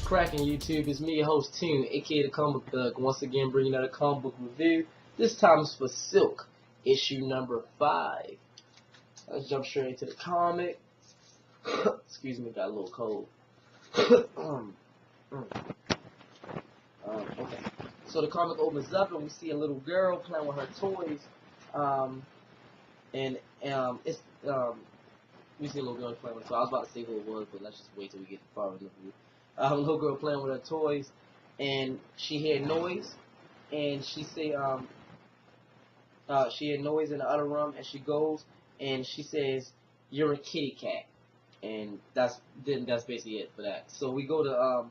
cracking, YouTube? It's me, your host, Toon, aka the Comic Thug, once again bringing out a comic book review. This time it's for Silk, issue number 5. Let's jump straight into the comic. Excuse me, got a little cold. Okay. So the comic opens up and we see a little girl playing with her toys. We see a little girl playing with her toys. I was about to say who it was, but let's just wait till we get far enough. A little girl playing with her toys, and she heard noise, and she say, she heard noise in the other room, and she goes, and she says, "You're a kitty cat," and that's basically it for that. So we go to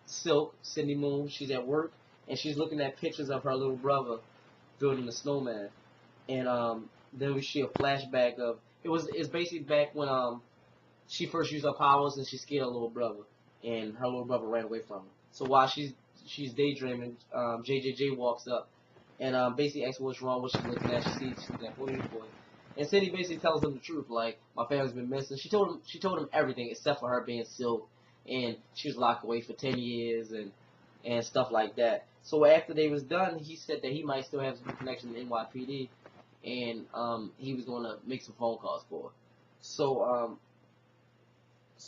Silk, Cindy Moon. She's at work, and she's looking at pictures of her little brother building a snowman, and then we see a flashback of it's basically back when she first used her powers and she scared her little brother, and her little brother ran away from her. So while she's daydreaming, JJJ walks up and basically asks what's wrong, what she's looking at. She sees she's like, "What are you doing?" And Cindy basically tells him the truth, like, my family's been missing. She told him everything except for her being Silk, and she was locked away for 10 years and stuff like that. So after they was done, he said that he might still have some connection to NYPD, and he was gonna make some phone calls for her.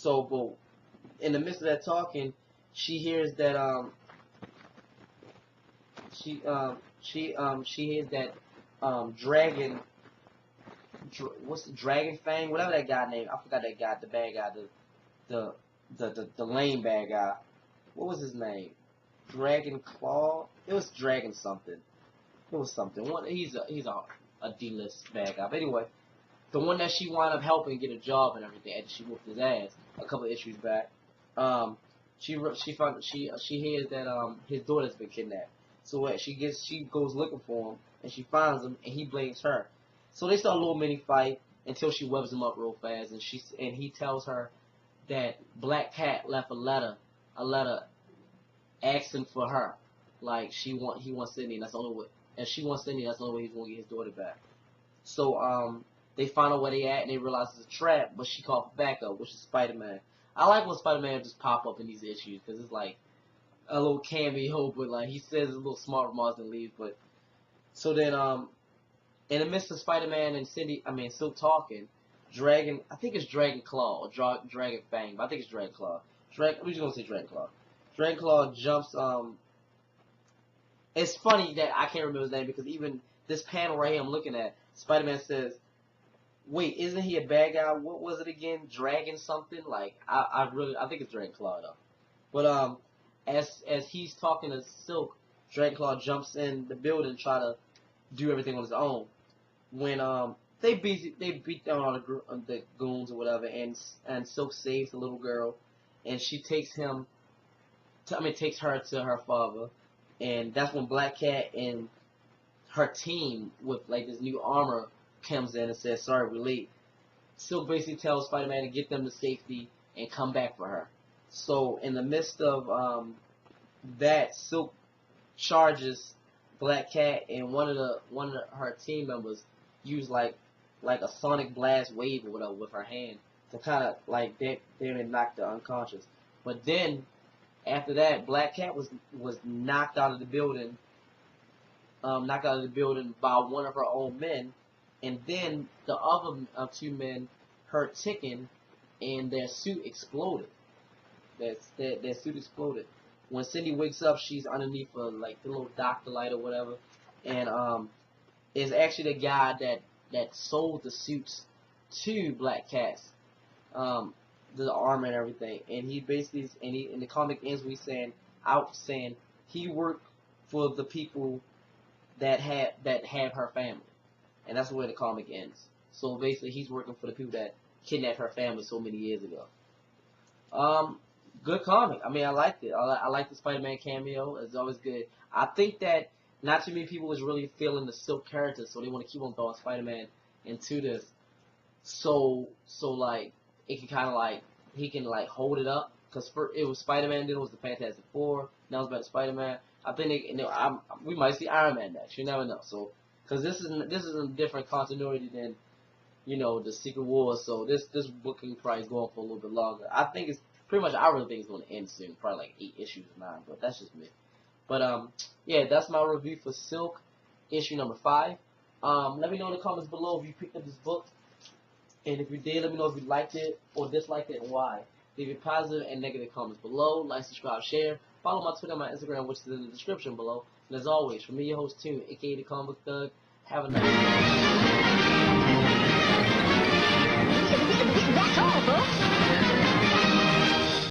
But in the midst of that talking, she hears that she hears that Dragon, what's the Dragon Fang, whatever that guy name, I forgot that guy, the bad guy, the lame bad guy. What was his name? Dragon Claw? It was Dragon something. It was something. He's a D-list bad guy. But anyway, the one that she wound up helping get a job and everything, and she whooped his ass a couple of issues back. She hears that his daughter's been kidnapped. So what she goes looking for him, and she finds him, and he blames her. So they start a little mini fight until she webs him up real fast, and he tells her that Black Cat left a letter asking for her, like he wants Cindy, and that's the only way. And she wants Cindy, that's the only way he's gonna get his daughter back. So they find out where they at, and they realize it's a trap, but she called for backup, which is Spider-Man. I like when Spider-Man just pop up in these issues, because it's like a little cameo, but like he says a little smart remarks and leaves. But so then in the midst of Spider-Man and Silk talking, Dragon, I think it's Dragon Claw or Dragon Fang, but I think it's Dragon Claw. We're just gonna say Dragon Claw. Dragon Claw jumps. It's funny that I can't remember his name, because even this panel right here I'm looking at, Spider-Man says, "Wait, isn't he a bad guy? What was it again? Dragon something?" Like I think it's Dragon Claw though. But as he's talking to Silk, Dragon Claw jumps in the building and try to do everything on his own. When they beat down all the goons or whatever, and Silk saves the little girl, and she takes her to her father, and that's when Black Cat and her team with like this new armor comes in and says, "Sorry, we're late." Silk basically tells Spider-Man to get them to safety and come back for her. So in the midst of that, Silk charges Black Cat, and one of her team members used like a sonic blast wave or whatever with her hand to kind of like damn knock her unconscious. But then after that, Black Cat was knocked out of the building, by one of her own men, and then the other two men heard ticking, and their suit exploded. Their suit exploded. When Cindy wakes up, she's underneath like the little doctor light or whatever, and it's actually the guy that sold the suits to Black Cats, the armor and everything. And he basically, in the comic ends with saying he worked for the people that have her family, and that's where the comic ends. So basically, he's working for the people that kidnapped her family so many years ago. Good comic. I mean, I liked it. I like the Spider-Man cameo. It's always good. I think that not too many people was really feeling the Silk character, so they want to keep on throwing Spider-Man into this. So like it can kind of like he can like hold it up, because it was Spider-Man, then it was the Fantastic Four, now it's back to Spider-Man. I think we might see Iron Man next. You never know. So because this is a different continuity than the Secret Wars, so this book can probably go on for a little bit longer. I think pretty much I really think it's gonna end soon, probably like 8 issues or 9, but that's just me. But yeah, that's my review for Silk issue number 5. Let me know in the comments below if you picked up this book, and if you did, let me know if you liked it or disliked it and why. Leave your positive and negative comments below. Like, subscribe, share. Follow my Twitter and my Instagram, which is in the description below. And as always, from me, your host, Tim, aka the Comic Book Thug. Have a nice day. That's all, folks.